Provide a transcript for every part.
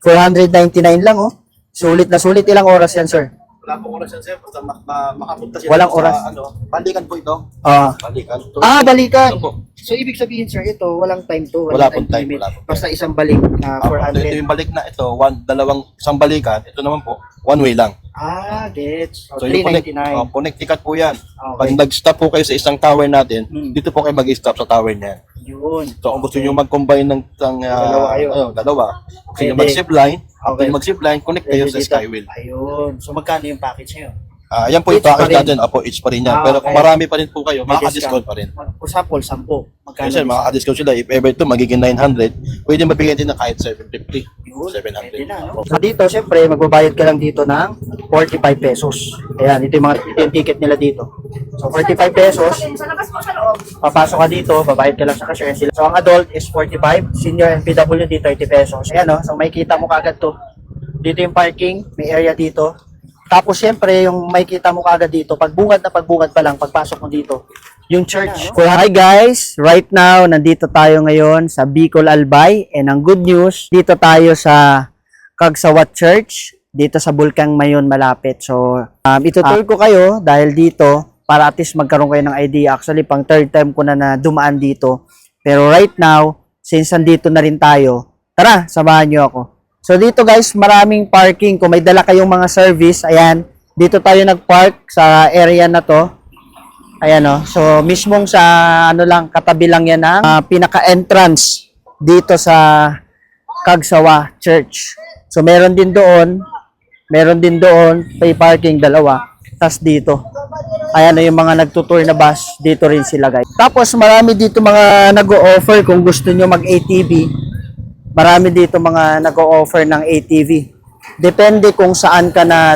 499 lang, oh. Sulit na sulit. Ilang oras yan, sir? Wala pong oras yan, sir. Basta makapunta sila Walang sa, oras. balikan po ito. Ah. Balikan. Balikan. Ito po. So, ibig sabihin, sir, ito, walang time to. Wala Walang pong time, limit. wala pong time. Basta isang balik na Ito 400. yung balik na ito, isang balikan. Ito naman po, one way lang. Gets. So, So, yung $399. connect ticket po yan. Okay. Pag nag-stop po kayo sa isang tower natin, Hmm. dito po kayo mag-stop sa tower niyan. Yun. So, kung gusto nyo mag-combine ng Dalawa kayo. dalawa. Gusto nyo Pwede. mag-zipline, after Okay. nyo mag-zipline, connect kayo Pwede sa dito. Skywheel. Ayun. So, magkano yung package nyo? Yan po yung Each pa package rin. natin. Apo, each pa rin yan. Pero kung Okay. marami pa rin po kayo, May makaka-discount pa rin. Example, 10. Magkano? Kasi sir, makaka-discount sila. If ever ito magiging 900, pwede mabigyan din na kahit 750, Yun, 700. pwede na, no? So, dito, syempre, magbabayad ka lang dito ng 45 pesos. Ayan, ito yung ticket nila dito. So, 45 pesos. Papasok ka dito, babayad ka lang sa cashier sila. So, ang adult is 45, senior and PWD 30 pesos. Ayan, no? So, may kita mo kagad to. Dito yung parking, may area dito. Tapos, syempre, yung may kita mo kagad dito, pagbungad pa lang, pagpasok mo dito, yung church. Hi guys! Right now, nandito tayo ngayon sa Bicol Albay. And ang good news, dito tayo sa Cagsawat Church, dito sa Bulkang Mayon malapit. So, itutur ko kayo dahil dito, para at least magkaroon kayo ng idea. Actually, pang third time ko na dumaan dito. Pero right now, since nandito na rin tayo, tara, samahan nyo ako. So dito guys, maraming parking. Kung may dala kayong mga service, ayan, dito tayo nag-park sa area na to. Ayan o. So mismong sa ano lang, katabi lang yan ang pinaka-entrance dito sa Cagsawa Church. So meron din doon, pay parking dalawa. Tas dito. Ayan o yung mga nagtutour na bus, dito rin sila guys. Tapos marami dito mga nag-o-offer kung gusto nyo mag-ATV. Marami dito mga nag-o-offer ng ATV. Depende kung saan ka na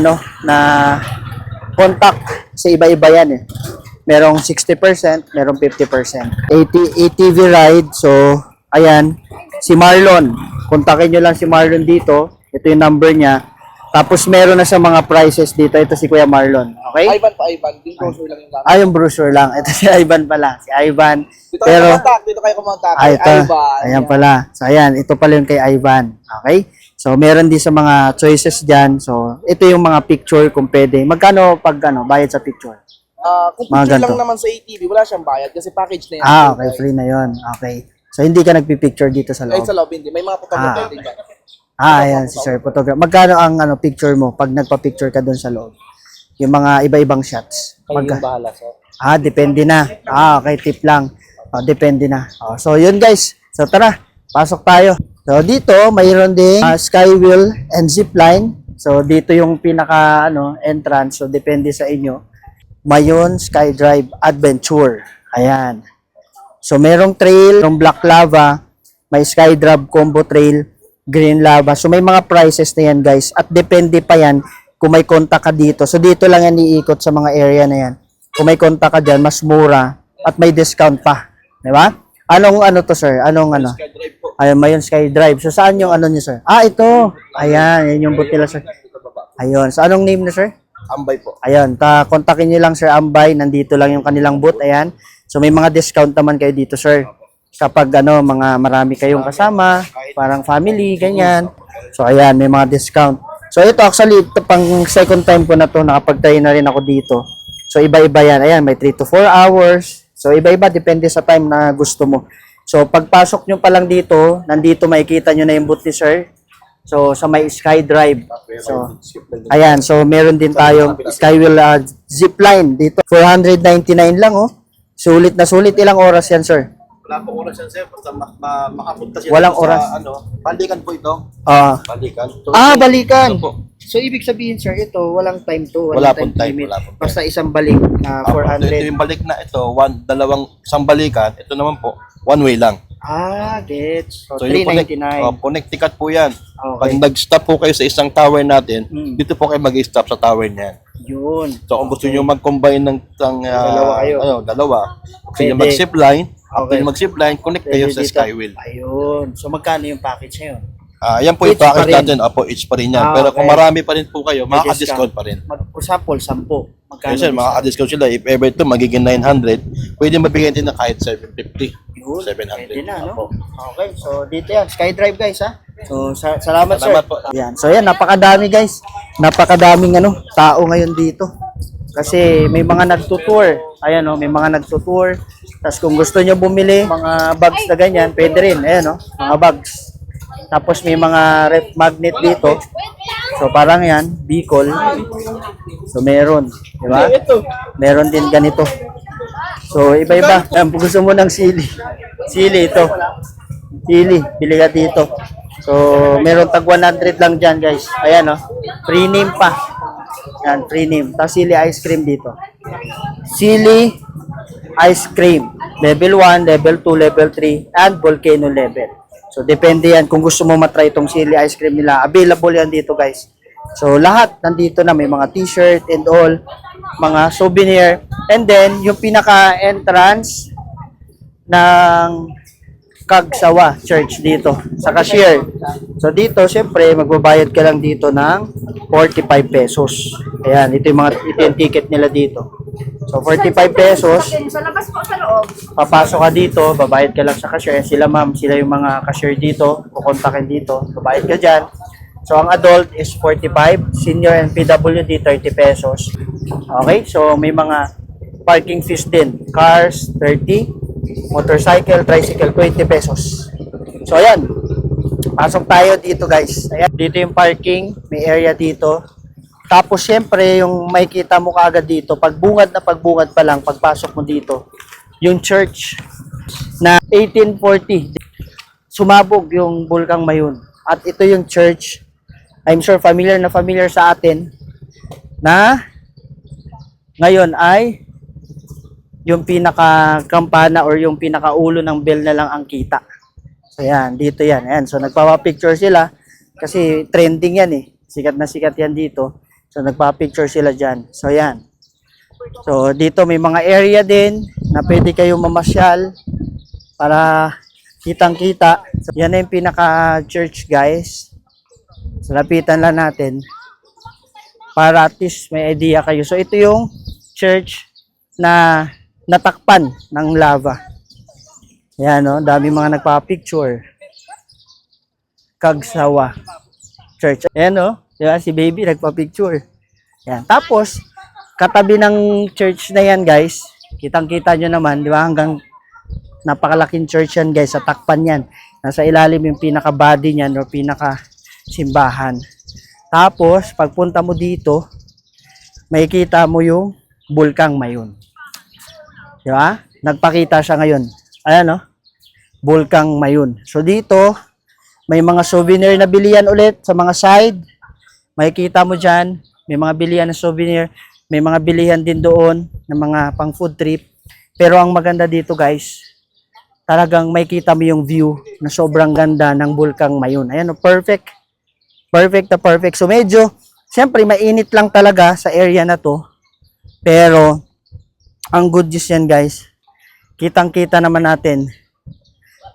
contact sa iba-iba yan eh. Merong 60%, merong 50%. ATV ride, so ayan, si Marlon. Kontakin nyo lang si Marlon dito. Ito yung number niya. Tapos meron na sa mga prices dito. Ito si Kuya Marlon. Okay? Ivan. Yung brochure lang yung gamit. Yung brochure lang. Ito si Ivan pala. Si Ivan. Dito Pero, kayo kumontak. ito. Ayan pala. So, ayan. Ito pala yung kay Ivan. Okay? So, meron din sa mga choices dyan. So, ito yung mga picture kung pwede. Magkano pag bayad sa picture? Kung Mga picture ganito. lang naman sa ATV, wala siyang bayad kasi package na yan. Okay. Free na yon. Okay. So, hindi ka nagpipicture dito sa Ay, loob. sa loob, hindi. May mga photographer din dyan. Ayan, si Sir Photographer. Magkano ang picture mo pag nagpa-picture ka doon sa loob? Yung mga iba-ibang shots. Kayo yung bahala, sir. Depende na. Okay, tip lang. Depende na. So, yun guys. So, tara. Pasok tayo. So, dito, mayroon ding skywheel and zipline. So, dito yung pinaka, entrance. So, depende sa inyo. Mayon Skydrive Adventure. Ayan. So, merong trail, yung black lava, may skydrive combo trail, green lava. So, may mga prices na yan, guys. At depende pa yan kung may contact ka dito. So, dito lang yan iikot sa mga area na yan. Kung may contact ka dyan, mas mura at may discount pa. Di ba? Anong to, sir? Skydrive po. Ayun, Mayon Skydrive. So, saan yung niyo, sir? Ito. Ayan, yan yung boot nila, sir. Ayun. So, anong name na, sir? Ambay po. Ayun, kontakin nyo lang, Sir Ambay. Nandito lang yung kanilang booth. Ayan. So, may mga discount naman kayo dito, sir. Kapag mga marami kayong kasama, parang family, ganyan. So, ayan, may mga discount. So, ito actually, ito pang second time ko na to, nakapag-try na rin ako dito. So, iba-iba yan. Ayan, may 3 to 4 hours. So, iba-iba, depende sa time na gusto mo. So, pagpasok nyo pa lang dito, nandito makikita nyo na yung booth ni sir. So, sa may Skydrive. So, ayan, so meron din tayong Skywheel zipline dito. 499 lang, oh. Sulit na sulit. Ilang oras yan, sir? Wala pong oras yan, sir. Basta makapunta sila Walang sa, oras. balikan po ito. Ah. Balikan. So, Balikan. ito po. So, ibig sabihin, sir, ito, walang time to. Wala pong time, limit. wala pong time. Basta isang balik na Ito 400. yung balik na ito, isang balikan. Ito naman po, one way lang. Gets. So, yung $399. connect ticket po yan. Okay. Pag nag-stop po kayo sa isang tower natin, dito po kayo mag-stop sa tower niyan. Yun. So kung gusto nyo mag-combine ng Dalawa kayo. dalawa. Gusto nyo Pwede. mag-zipline, after Okay. nyo mag-zipline, connect kayo Pwede sa dito. Skywheel. Ayun. So, magkano yung package ngayon? Yan po yung Each pa package rin. natin. Each pa rin yan. Okay. Pero kung marami pa rin po kayo, May makaka-discount pa rin. Example, 10. Magkano? Kasi makaka-discount sila. If ever ito magiging 900, pwede mabigyan din na kahit 750, Yun, 700. pwede na, no? Opo. Okay, so dito yan. SkyDrive guys, ha? So, salamat, sir. Salamat po. Yan. So, yan, napakadami guys. Napakadaming tao ngayon dito. Kasi may mga nagtutour. Ayan, may mga nagtutour. Tapos kung gusto nyo bumili, mga bags na ganyan, pwede rin. Ayan, mga bags. Tapos may mga ref magnet dito. So, parang yan, Bicol. So, meron. Di ba? Meron din ganito. So, iba-iba. Kung gusto mo ng sili. Sili ito. Sili. Bili ka dito. So, meron tag 100 lang dyan, guys. Ayan, free name pa. Yan, free name. Tapos sili ice cream dito. Sili ice cream. Level 1, level 2, level 3, and volcano level. So, depende yan kung gusto mo matry itong sili ice cream nila. Available yan dito, guys. So, lahat nandito na. May mga t-shirt and all. Mga souvenir. And then, yung pinaka-entrance ng Kagsawa Church dito sa cashier. So dito, syempre, magbabayad ka lang dito ng 45 pesos. Ayan, ito yung ticket nila dito. So 45 pesos, Sa labas po, sa loob. papasok ka dito, babayad ka lang sa cashier. Sila ma'am, sila yung mga cashier dito, kukontakin dito, babayad ka dyan. So ang adult is 45, senior and PWD 30 pesos. Okay, so may mga parking fees din. Cars, 30. Motorcycle, tricycle, 20 pesos. So, ayan. Pasok tayo dito, guys. Ayan. Dito yung parking. May area dito. Tapos, syempre, yung makikita mo kaagad dito, pagbungad pa lang, pagpasok mo dito, yung church na 1840. Sumabog yung Bulkang Mayun. At ito yung church, I'm sure familiar na familiar sa atin, na ngayon ay yung pinaka-kampana or yung pinaka-ulo ng bell na lang ang kita. So yan, dito yan. Ayan. So nagpapa-picture sila kasi trending yan eh. Sikat na sikat yan dito. So nagpapa-picture sila dyan. So yan. So dito may mga area din na pwede kayong mamasyal para kitang-kita. So yan na yung pinaka-church, guys. So lapitan lang natin para at least may idea kayo. So ito yung church na natakpan ng lava. Yan, dami mga nagpa-picture. Kagsawa Church. Ayan, diba? Si baby nagpa-picture. Yan. Tapos, katabi ng church na yan, guys, kitang-kita nyo naman, di ba? Hanggang napakalaking church yan, guys. Sa takpan yan. Nasa ilalim yung pinaka-body niyan o pinaka-simbahan. Tapos, pagpunta mo dito, makikita mo yung Bulkang Mayun. Di ba? Nagpakita siya ngayon. Ayan, Bulkang Mayun. So, dito, may mga souvenir na bilihan ulit sa mga side. Makikita mo dyan, may mga bilihan na souvenir. May mga bilihan din doon ng mga pang food trip. Pero ang maganda dito, guys, talagang makikita mo yung view na sobrang ganda ng Bulkang Mayun. Ayan, perfect. Perfect na perfect. So, medyo, siyempre, mainit lang talaga sa area na to. Pero, ang good news yan, guys, kitang-kita naman natin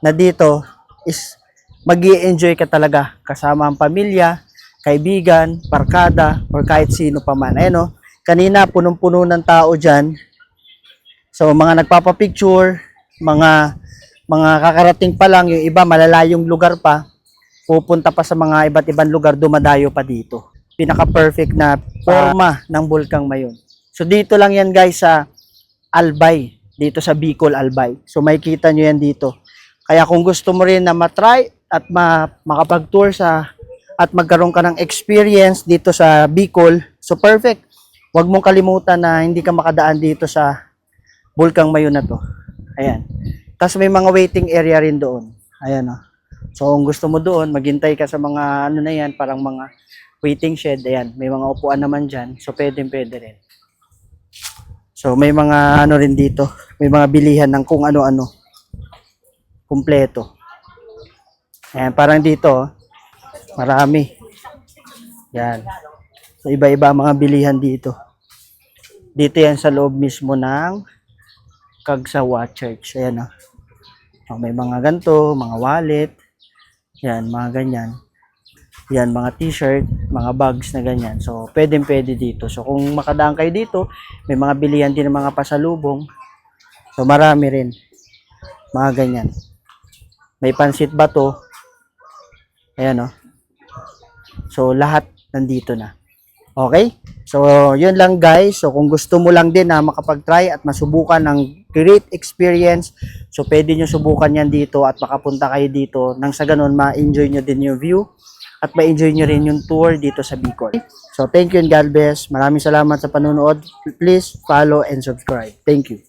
na dito is mag-i-enjoy ka talaga kasama ang pamilya, kaibigan, barkada, or kahit sino pa man. Ayan, kanina punong-puno ng tao dyan. So, mga nagpapapicture, mga kakarating pa lang, yung iba malalayong lugar pa, pupunta pa sa mga iba't ibang lugar, dumadayo pa dito. Pinaka-perfect na forma ng Bulkang Mayun. So, dito lang yan, guys, sa Albay, dito sa Bicol, Albay. So makikita nyo yan dito. Kaya kung gusto mo rin na matry at makapag-tour at magkaroon ka ng experience dito sa Bicol, so perfect. Huwag mong kalimutan na hindi ka makadaan dito sa Bulkang Mayun na to. Ayan. Tapos may mga waiting area rin doon. Ayan, So kung gusto mo doon, maghintay ka sa mga na yan, parang mga waiting shed. Ayan, may mga upuan naman dyan. So pwede rin. So may mga rin dito, may mga bilihan ng kung ano-ano. Kumpleto. Ayan, parang dito, marami. Yan. So iba-iba mga bilihan dito. Dito yan sa loob mismo ng Kagsawa Church. Ayan, may mga ganto, mga wallet. Yan, mga ganyan. Yan, mga t-shirt, mga bags na ganyan. So, pwede dito. So, kung makadaan kayo dito, may mga bilihan din ng mga pasalubong. So, marami rin. Mga ganyan. May pansit ba to? Ayan, oh. So, lahat nandito na. Okay? So, yun lang guys. So, kung gusto mo lang din na makapag-try at masubukan ng great experience, so pwede nyo subukan yan dito at makapunta kayo dito nang sa ganun ma-enjoy nyo din yung view at ma-enjoy nyo rin yung tour dito sa Bicol. So, thank you and God bless. Maraming salamat sa panonood. Please follow and subscribe. Thank you.